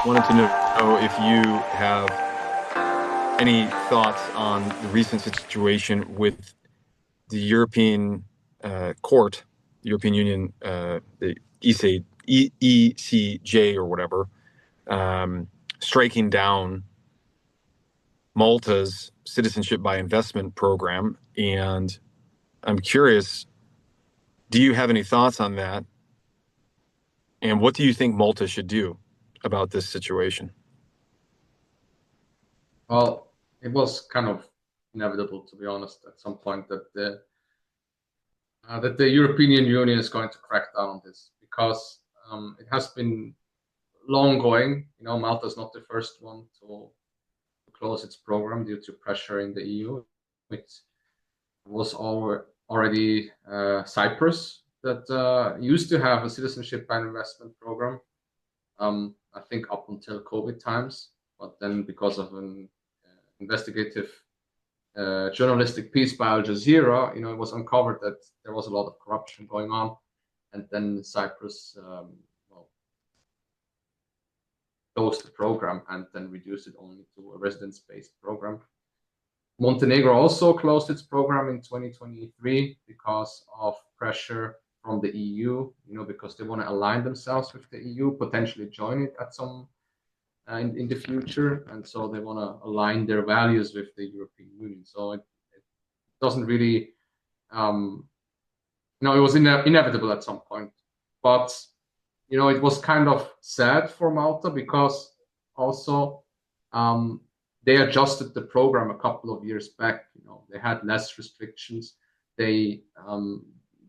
wanted to know if you have any thoughts on the recent situation with the European Court, the European Union, the ECJ or whatever, striking down Malta's citizenship by investment program. And I'm curious, do you have any thoughts on that? And what do you think Malta should do about this situation? Well, it was kind of inevitable, to be honest, at some point that the European Union is going to crack down on this because it has been long going. Malta is not the first one to close its program due to pressure in the EU. It was already Cyprus that used to have a citizenship and investment program. I think up until COVID times, but then because of an investigative journalistic piece by Al Jazeera, it was uncovered that there was a lot of corruption going on, and then Cyprus closed the program and then reduced it only to a residence-based program. Montenegro also closed its program in 2023 because of pressure from the EU, because they want to align themselves with the EU, potentially join it at some in the future, and so they want to align their values with the European Union. So it doesn't really, it was inevitable at some point, but it was kind of sad for Malta because also they adjusted the program a couple of years back. They had less restrictions. They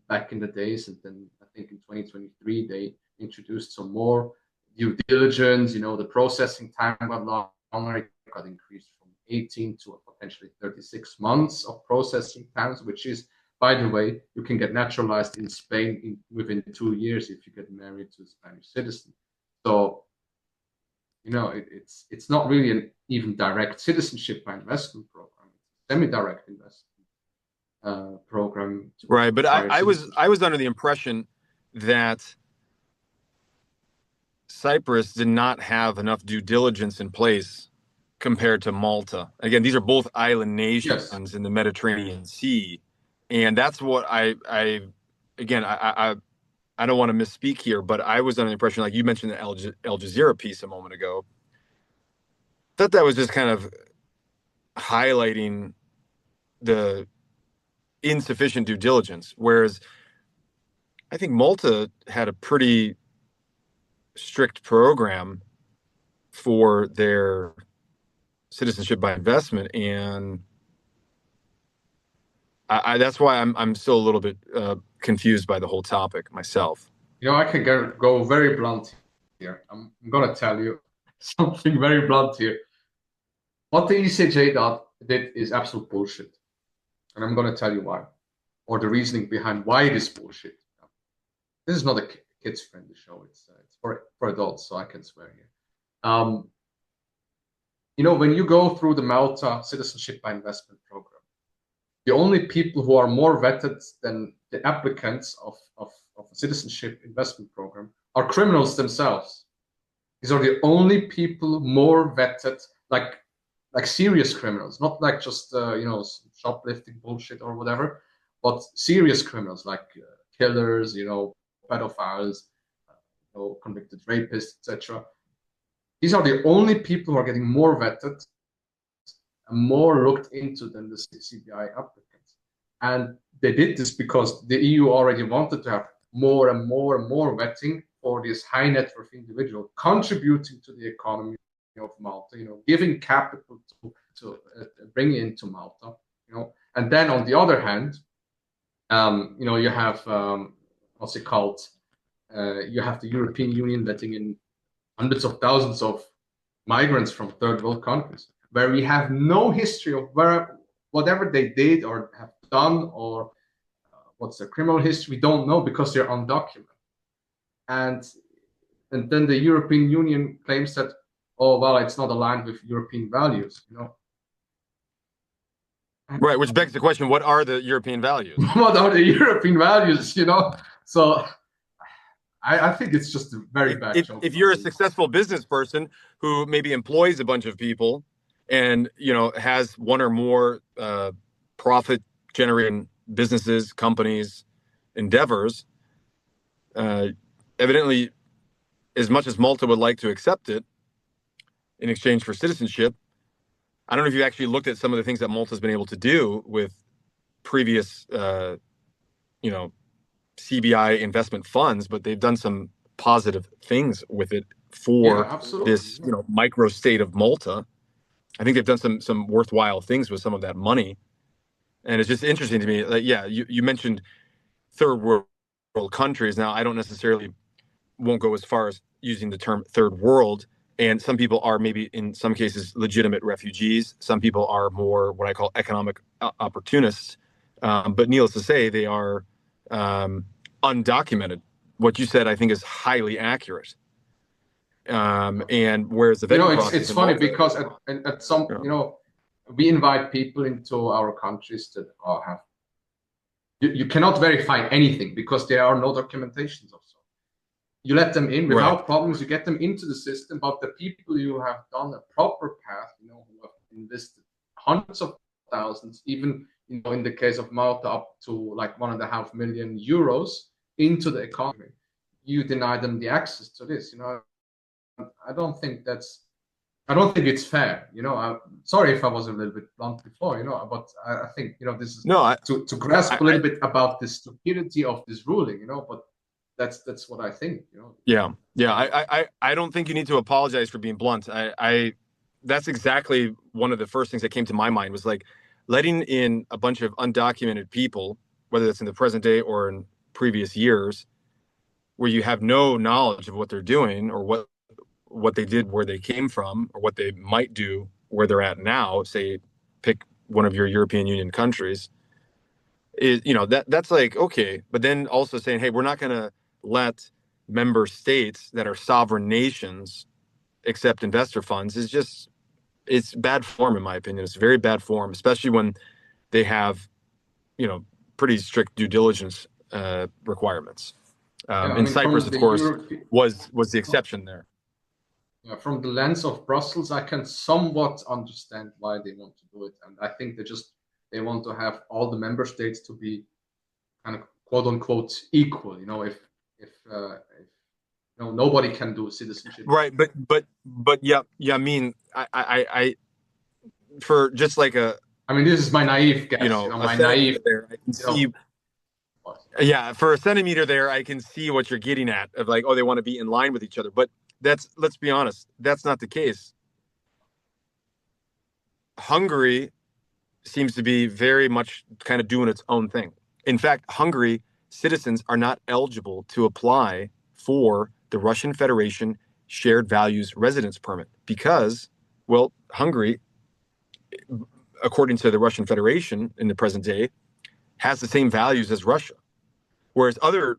back in the days, and then I think in 2023 they introduced some more due diligence. The processing time got longer. It got increased from 18 to potentially 36 months of processing times, which is, by the way, you can get naturalized in Spain within 2 years if you get married to a Spanish citizen. So, it's not really an even direct citizenship by investment program. It's a semi-direct investment program. Right, but I was under the impression that Cyprus did not have enough due diligence in place compared to Malta. Again, these are both island nations Yes. in the Mediterranean Sea. And that's what I don't want to misspeak here, but I was under the impression, like you mentioned the Al Jazeera piece a moment ago, that was just kind of highlighting the insufficient due diligence. Whereas I think Malta had a pretty strict program for their citizenship by investment, and that's why I'm still a little bit confused by the whole topic myself. I can go very blunt here. I'm going to tell you something very blunt here. What the ECJ did is absolute bullshit, and I'm going to tell you why, or the reasoning behind why it is bullshit. This is not a kids-friendly show. It's for adults, so I can swear here. When you go through the Malta Citizenship by Investment Program, the only people who are more vetted than the applicants of a citizenship investment program are criminals themselves. These are the only people more vetted, like serious criminals, not like just shoplifting bullshit or whatever, but serious criminals like killers, pedophiles, convicted rapists, etc. These are the only people who are getting more vetted and more looked into than the CBI applicants. And they did this because the EU already wanted to have more and more and more vetting for this high net worth individual contributing to the economy of Malta, giving capital to bring into Malta, And then on the other hand, you have what's it called? You have the European Union letting in hundreds of thousands of migrants from third world countries, where we have no history of whatever they did or have done, or what's their criminal history. We don't know because they're undocumented. And then the European Union claims that, oh, well, it's not aligned with European values, Right, which begs the question, what are the European values? What are the European values, So I think it's just a very bad joke. If you're a successful business person who maybe employs a bunch of people and has one or more profit generating businesses, companies, endeavors, evidently, as much as Malta would like to accept it in exchange for citizenship, I don't know if you actually looked at some of the things that Malta's been able to do with previous, CBI investment funds, but they've done some positive things with it for this, micro state of Malta. I think they've done some worthwhile things with some of that money, and it's just interesting to me. Like, yeah, you mentioned third world countries. Now, I don't necessarily won't go as far as using the term third world. And some people are maybe in some cases legitimate refugees. Some people are more what I call economic opportunists. But needless to say, they are undocumented. What you said, I think, is highly accurate. And whereas the vetting process it's funny because at some we invite people into our countries that have you cannot verify anything because there are no documentations of so. You let them in without problems. You get them into the system, but the people you have done a proper path, who have invested hundreds of thousands, even in the case of Malta, up to like €1.5 million into the economy, you deny them the access to this. I don't think it's fair. I'm sorry if I was a little bit blunt before. But I think this is to grasp a little bit about the stupidity of this ruling. But that's what I think. Yeah. I don't think you need to apologize for being blunt. That's exactly one of the first things that came to my mind was like letting in a bunch of undocumented people, whether that's in the present day or in previous years, where you have no knowledge of what they're doing or what they did, where they came from, or what they might do where they're at now. Say, pick one of your European Union countries. That's like, okay, but then also saying, hey, we're not going to let member states that are sovereign nations accept investor funds it's bad form, in my opinion. It's very bad form, especially when they have, pretty strict due diligence requirements. And Cyprus, of course, was the exception there. Yeah, from the lens of Brussels, I can somewhat understand why they want to do it, and I think they want to have all the member states to be kind of quote unquote equal. If nobody can do citizenship. Right, but yeah. I mean, I for just like this is my naive guess. My naive. There, I can see. Yeah, for a centimeter there, I can see what you're getting at of like, oh, they want to be in line with each other. But let's be honest, that's not the case. Hungary seems to be very much kind of doing its own thing. In fact, Hungary citizens are not eligible to apply for the Russian Federation Shared Values Residence Permit because, well, Hungary, according to the Russian Federation in the present day, has the same values as Russia. Whereas other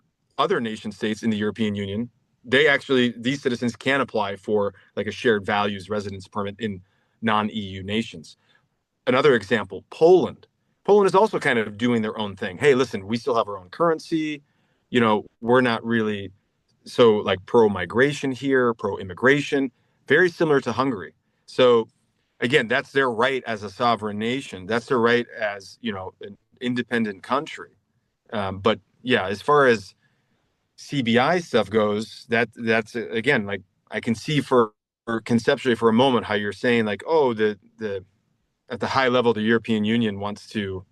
nation states in the European Union, these citizens can apply for like a shared values residence permit in non-EU nations. Another example, Poland. Poland is also kind of doing their own thing. Hey, listen, we still have our own currency. We're not really so like pro-migration here, pro-immigration, very similar to Hungary. So again, that's their right as a sovereign nation. That's their right as, an independent country. But yeah, as far as CBI stuff goes, that's again, like I can see for conceptually for a moment how you're saying like, oh, the at the high level, the European Union wants to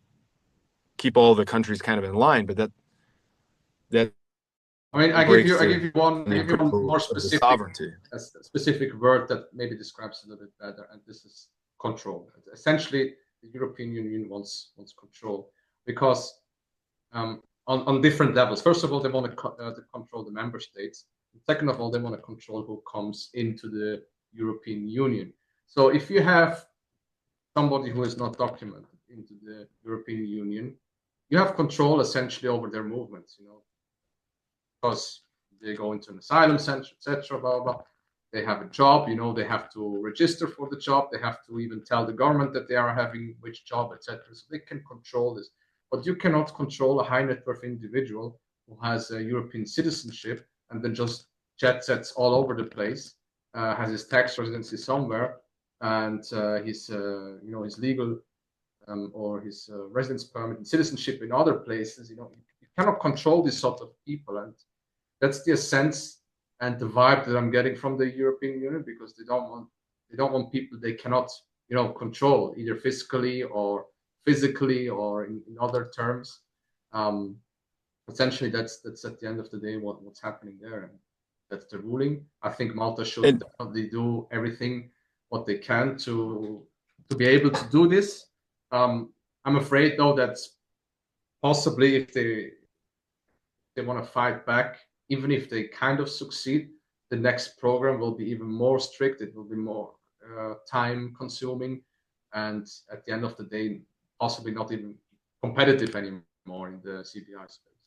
keep all the countries kind of in line, but that I give you one more specific sovereignty. A specific word that maybe describes it a little bit better, and this is control. Essentially, the European Union wants control because on different levels. First of all, they want to control the member states. Second of all, they want to control who comes into the European Union. So if you have somebody who is not documented into the European Union, you have control essentially over their movements, because they go into an asylum center, etc. Blah, blah. They have a job, they have to register for the job. They have to even tell the government that they are having which job, etc. So they can control this. But you cannot control a high net worth individual who has a European citizenship and then just jet sets all over the place, has his tax residency somewhere, and his his legal or his residence permit and citizenship in other places. You cannot control this sort of people, and that's the sense and the vibe that I'm getting from the European Union, because they don't want people they cannot control, either fiscally or physically or in other terms. Essentially, that's at the end of the day what's happening there, and that's the ruling. I think Malta should And definitely do everything what they can to be able to do this. I'm afraid though that possibly if they want to fight back, even if they kind of succeed, the next program will be even more strict. It will be more time consuming, and at the end of the day, possibly not even competitive anymore in the CBI space.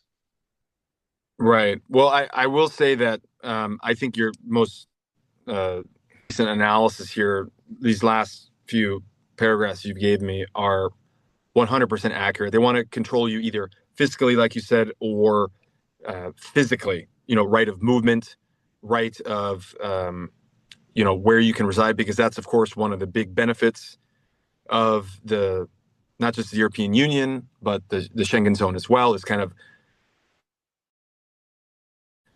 right. Well, I will say that I think your most recent analysis here, these last few paragraphs you gave me, are 100% accurate. They want to control you either fiscally, like you said, or physically. Right of movement, right of where you can reside, because that's of course one of the big benefits of the not just the European Union but the Schengen zone as well, is kind of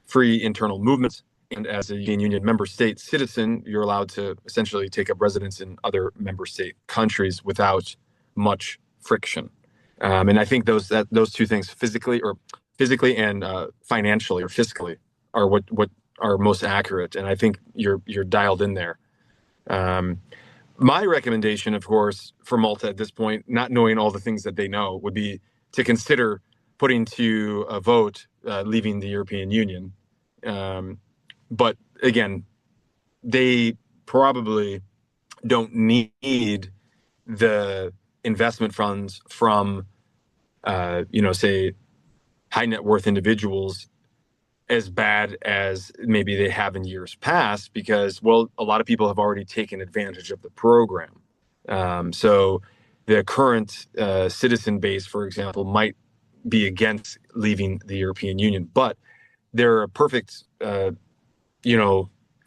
free internal movements. And as a European Union member state citizen, you're allowed to essentially take up residence in other member state countries without much friction. And I think those two things, physically and financially or fiscally, are what are most accurate. And I think you're dialed in there. My recommendation, of course, for Malta at this point, not knowing all the things that they know, would be to consider putting to a vote leaving the European Union. But again, they probably don't need the investment funds from, say, high net worth individuals as bad as maybe they have in years past, because, well, a lot of people have already taken advantage of the program. So the current citizen base, for example, might be against leaving the European Union, but they're a perfect,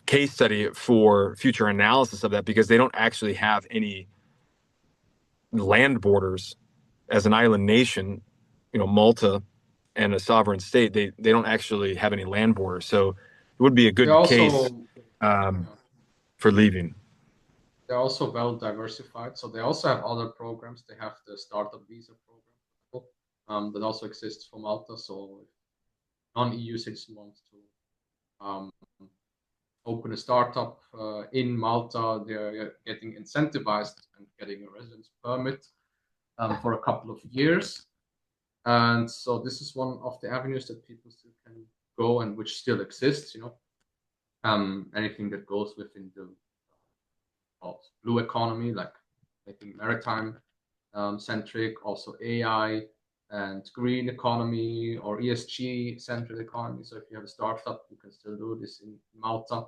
case study for future analysis of that, because they don't actually have any land borders as an island nation. Malta and a sovereign state, they don't actually have any land borders, so it would be a good case for leaving. They're also well diversified, so they also have other programs. They have the startup visa program that also exists for Malta. So if non-EU citizens want to open a startup in Malta, they're getting incentivized and getting a residence permit for a couple of years. And so this is one of the avenues that people still can go, and which still exists. Anything that goes within the blue economy, like making maritime centric, also AI and green economy or ESG centric economy. So if you have a startup, you can still do this in Malta.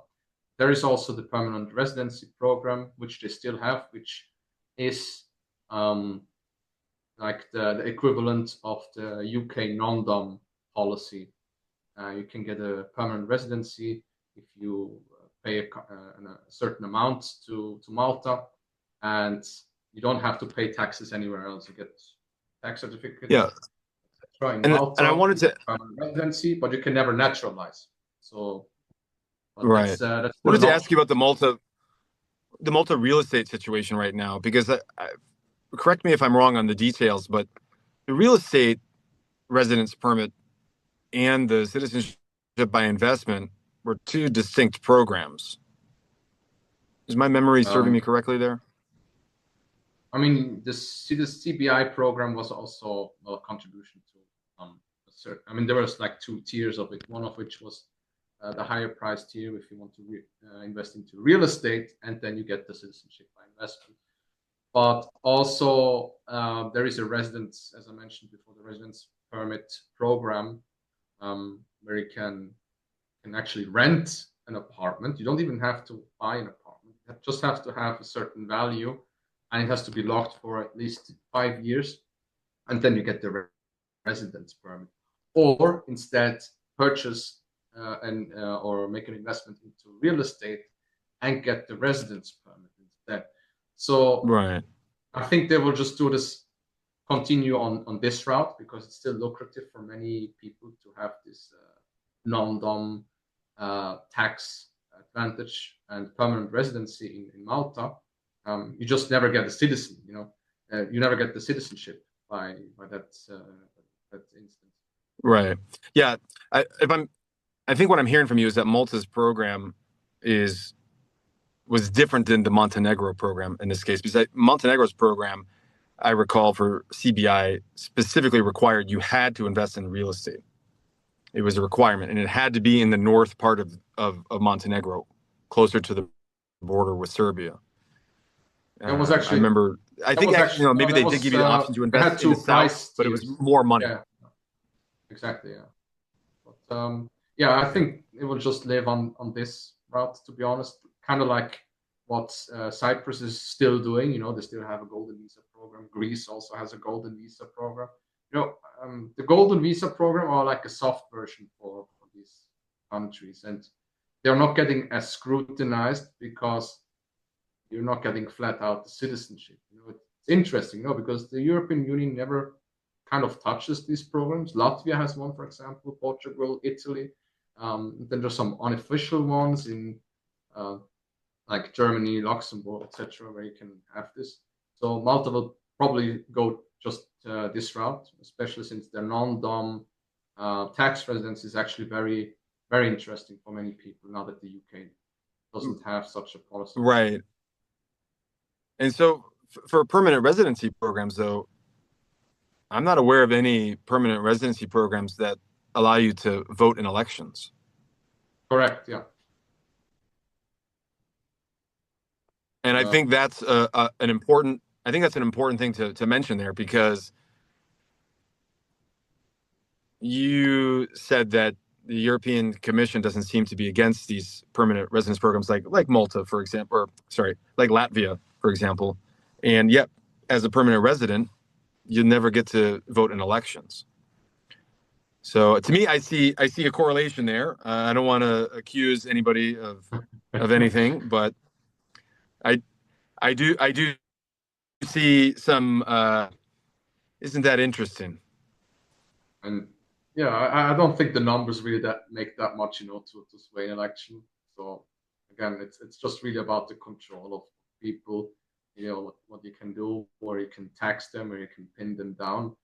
There is also the permanent residency program, which they still have, which is like the equivalent of the UK non-dom policy. You can get a permanent residency if you pay a certain amount to Malta, and you don't have to pay taxes anywhere else. You get tax certificate. Yeah. In Malta, and I wanted to permanent residency, but you can never naturalize. So, right. I wanted to ask you about the Malta real estate situation right now, because correct me if I'm wrong on the details, but the real estate residence permit and the citizenship by investment were two distinct programs. Is my memory serving me correctly there? I mean, the CBI program was also a contribution to there was like two tiers of it, one of which was the higher price tier if you want to invest into real estate, and then you get the citizenship by investment. But also there is a residence, as I mentioned before, the residence permit program, where you can actually rent an apartment. You don't even have to buy an apartment. You just have to have a certain value, and it has to be locked for at least 5 years, and then you get the residence permit. Or instead purchase or make an investment into real estate and get the residence permit instead. So Right. I think they will just do this, continue on this route, because it's still lucrative for many people to have this non-dom tax advantage and permanent residency in Malta. You just never get a citizen, you never get the citizenship by that instance. Right. Yeah. I think what I'm hearing from you is that Malta's program was different than the Montenegro program in this case, because Montenegro's program, I recall, for CBI specifically required you had to invest in real estate. It was a requirement, and it had to be in the north part of Montenegro, closer to the border with Serbia. That was I actually remember. I that think was actually, actually no, maybe that they did was give you the option to they had invest in the two price south, but it was tiers. more money. Yeah, exactly. Yeah, but yeah, I think it will just live on this route. To be honest, kind of like what Cyprus is still doing. They still have a golden visa program. Greece also has a golden visa program. The golden visa program are like a soft version for these countries, and they're not getting as scrutinized because you're not getting flat out the citizenship. It's interesting, because the European Union never kind of touches these programs. Latvia has one, for example, Portugal, Italy. Then there's some unofficial ones in like Germany, Luxembourg, etc., where you can have this. So Malta will probably go just this route, especially since their non-dom tax residence is actually very, very interesting for many people now that the UK doesn't have such a policy. Right. And so for permanent residency programs, though, I'm not aware of any permanent residency programs that allow you to vote in elections. Correct. Yeah. And I think that's an important. I think that's an important thing to mention there, because you said that the European Commission doesn't seem to be against these permanent residence programs, like Malta, for example, or sorry, like Latvia, for example. And yet, as a permanent resident, you never get to vote in elections. So to me, I see a correlation there. I don't want to accuse anybody of anything, but I do see some. Isn't that interesting? And yeah, I don't think the numbers really that make that much, to sway an election. So again, it's just really about the control of people, what you can do, where you can tax them, where you can pin them down.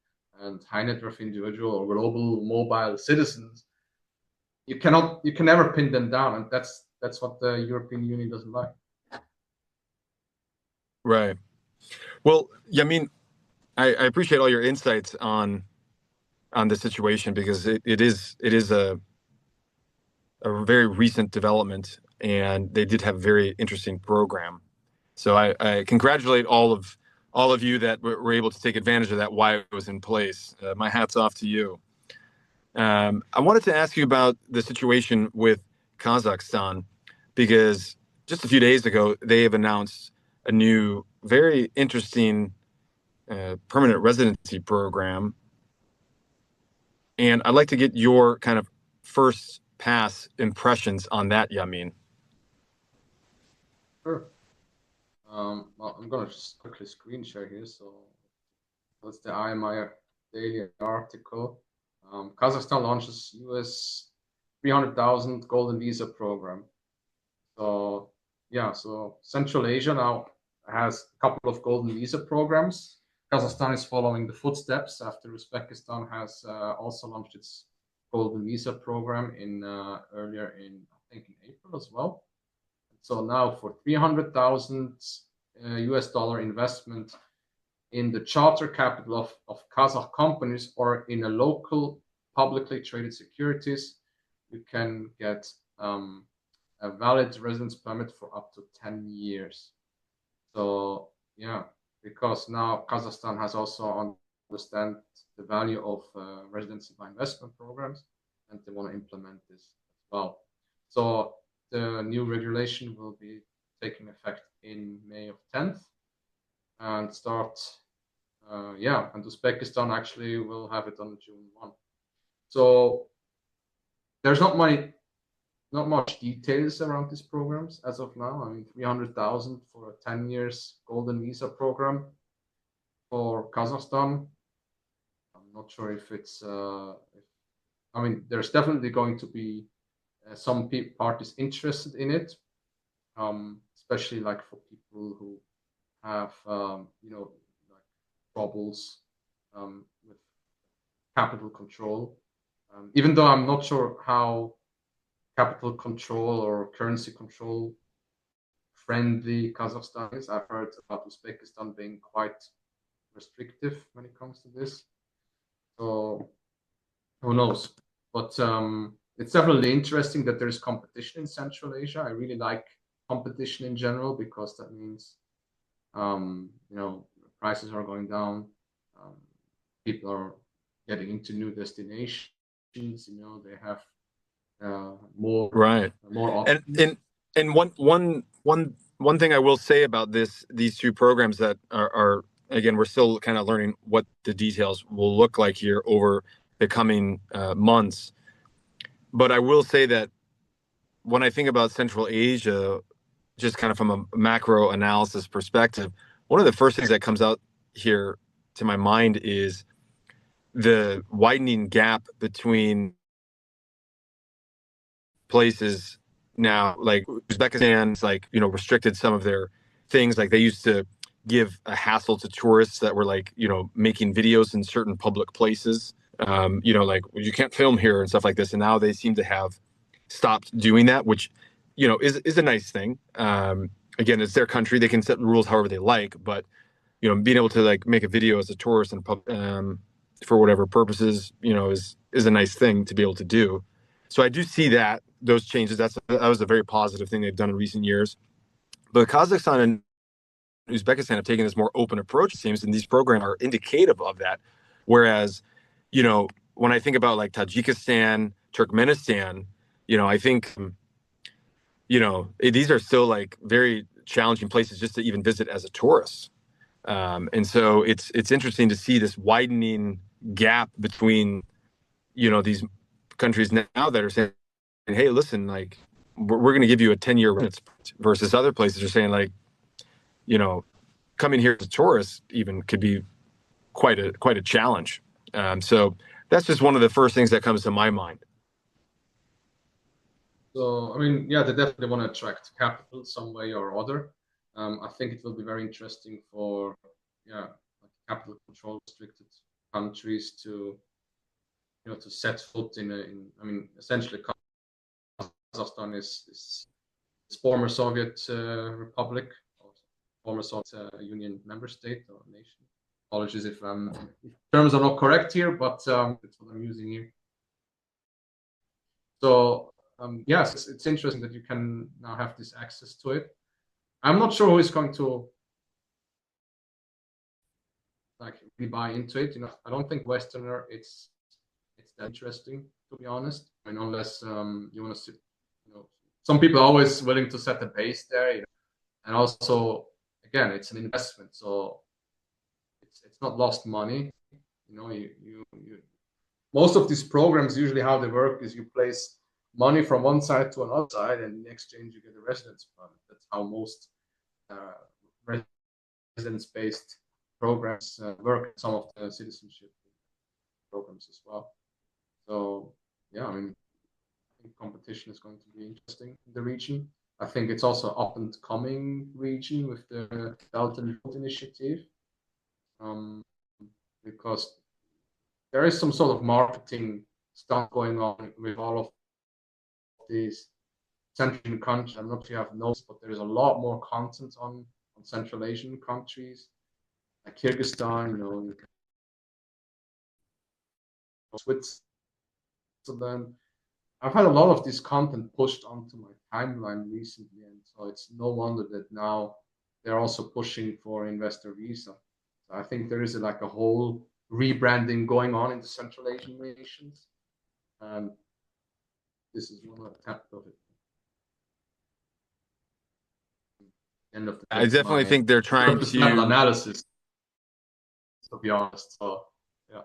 And high net worth individual or global mobile citizens, you can never pin them down, and that's what the European Union doesn't like. Right. Well, yeah, I mean, I appreciate all your insights on the situation, because it is a very recent development, and they did have a very interesting program. So I congratulate all of you that were able to take advantage of that while it was in place. My hat's off to you. I wanted to ask you about the situation with Kazakhstan, because just a few days ago they have announced a new, very interesting permanent residency program, and I'd like to get your kind of first pass impressions on that, Yamin. Sure. Well, I'm gonna just quickly screen share here. So that's the IMI daily article. Kazakhstan launches US 300,000 golden visa program. So yeah, so Central Asia now has a couple of golden visa programs. Kazakhstan is following the footsteps after Uzbekistan has also launched its golden visa program in earlier in, I think, in April as well. So now for 300,000 US dollar investment in the charter capital of Kazakh companies or in a local publicly traded securities, you can get a valid residence permit for up to 10 years. So yeah, because now Kazakhstan has also understand the value of residency by investment programs, and they want to implement this as well. So the new regulation will be taking effect in May of 10th and start. And Uzbekistan actually will have it on June 1. So there's not not much details around these programs as of now. I mean, 300,000 for a 10 years golden visa program for Kazakhstan. I'm not sure if it's. I mean, there's definitely going to be some parties interested in it, especially like for people who have like troubles with capital control. Even though I'm not sure how capital control or currency control friendly Kazakhstan is. I've heard about Uzbekistan being quite restrictive when it comes to this. So who knows? But it's definitely interesting that there's competition in Central Asia. I really like competition in general because that means prices are going down. Um, People are getting into new destinations. They have more Right. options. And one thing I will say about these two programs that are again, we're still kind of learning what the details will look like here over the coming months. But I will say that when I think about Central Asia, just kind of from a macro analysis perspective, one of the first things that comes out here to my mind is the widening gap between places now. Like Uzbekistan's restricted some of their things. Like they used to give a hassle to tourists that were making videos in certain public places. Like you can't film here and stuff like this. And now they seem to have stopped doing that, which is a nice thing. Again, it's their country; they can set the rules however they like. But being able to make a video as a tourist and for whatever purposes, is a nice thing to be able to do. So I do see that those changes. That was a very positive thing they've done in recent years. But Kazakhstan and Uzbekistan have taken this more open approach, it seems, and these programs are indicative of that. Whereas, when I think about like Tajikistan, Turkmenistan, I think, these are still like very challenging places just to even visit as a tourist. And so it's interesting to see this widening gap between, these countries now that are saying, hey, listen, like we're going to give you a 10-year versus other places are saying coming here as a tourist even could be quite a challenge. So that's just one of the first things that comes to my mind. So, I mean, yeah, they definitely want to attract capital some way or other. I think it will be very interesting for, like capital control restricted countries to, to set foot I mean, essentially, Kazakhstan is former Soviet republic, or former Soviet Union member state or nation. Apologies if terms are not correct here, but that's what I'm using here. So yes, it's interesting that you can now have this access to it. I'm not sure who is going to really buy into it. I don't think Westerner it's that interesting, to be honest. I mean, unless you want to see, some people are always willing to set a base there, and also again, it's an investment, so it's not lost money. You most of these programs usually how they work is you place money from one side to another side, and in exchange you get a residence permit. That's how most uh, residence-based programs work. Some of the citizenship programs as well. So yeah, I mean, I think competition is going to be interesting in the region. I think it's also up and coming region with the Belt and Road Initiative, because there is some sort of marketing stuff going on with all of these Central Asian countries. I'm not sure if you have noticed, but there is a lot more content on Central Asian countries like Kyrgyzstan, Switzerland. I've had a lot of this content pushed onto my timeline recently, and so it's no wonder that now they're also pushing for investor visa. So I think there is a whole rebranding going on in the Central Asian nations, and this is one aspect of it. End of the day, I definitely think they're trying to analysis, to be honest. So yeah.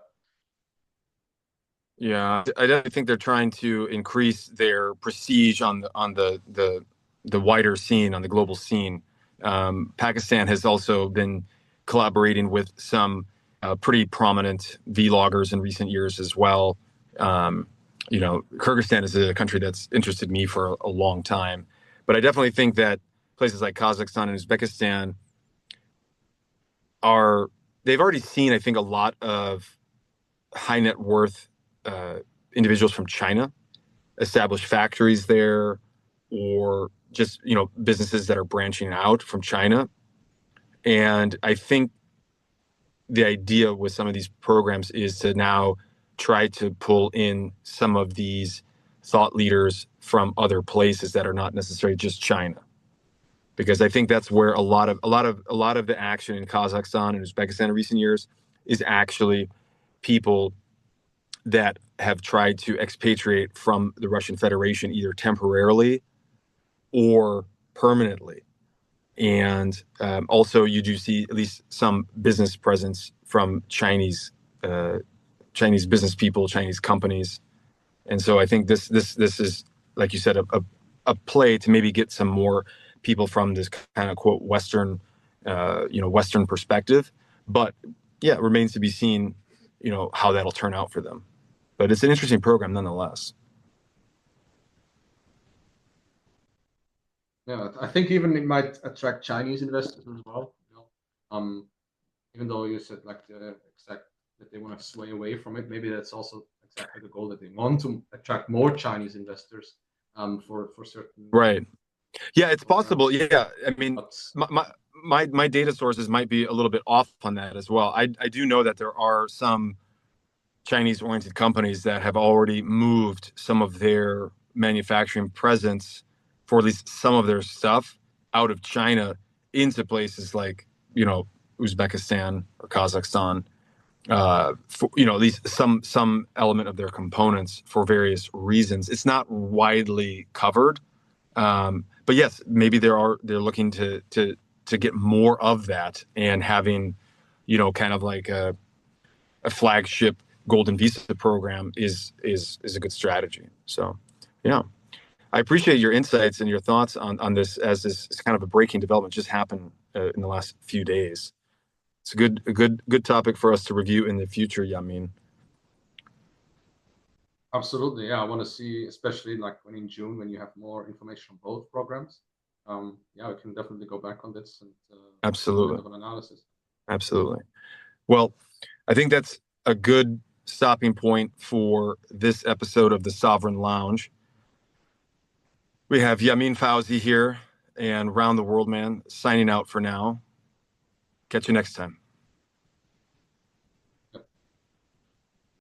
Yeah, I definitely think they're trying to increase their prestige on the wider scene, on the global scene. Pakistan has also been collaborating with some pretty prominent vloggers in recent years as well. Um, Kyrgyzstan is a country that's interested me for a long time, but I definitely think that places like Kazakhstan and Uzbekistan are they've already seen, I think, a lot of high net worth uh, individuals from China establish factories there, or just businesses that are branching out from China. And I think the idea with some of these programs is to now try to pull in some of these thought leaders from other places that are not necessarily just China, because I think that's where a lot of the action in Kazakhstan and Uzbekistan in recent years is actually people that have tried to expatriate from the Russian Federation, either temporarily or permanently. And also, you do see at least some business presence from uh, Chinese business people, Chinese companies. And so I think this is, like you said, a play to maybe get some more people from this kind of quote Western perspective. But yeah, it remains to be seen, how that'll turn out for them. But it's an interesting program nonetheless. Yeah, I think even it might attract Chinese investors as well. Even though you said like the exact that they want to sway away from it, maybe that's also exactly the goal, that they want to attract more Chinese investors for certain Right. Yeah, it's possible. programs. Yeah, I mean, But my data sources might be a little bit off on that as well. I do know that there are some Chinese oriented companies that have already moved some of their manufacturing presence for at least some of their stuff out of China into places like, Uzbekistan or Kazakhstan, for, at least some element of their components for various reasons. It's not widely covered, but yes, maybe they're looking to get more of that, and having, kind of like a flagship golden visa program is a good strategy. So, yeah, I appreciate your insights and your thoughts on this, as this is kind of a breaking development just happened in the last few days. It's a good topic for us to review in the future, Yamin. absolutely, yeah, I want to see, especially like when in June, when you have more information on both programs. Yeah, we can definitely go back on this and do a little bit Absolutely. of an analysis. Absolutely. Well, I think that's a good stopping point for this episode of the Sovereign Lounge. We have Yamin Fauzi here and Round the World Man signing out for now. Catch you next time.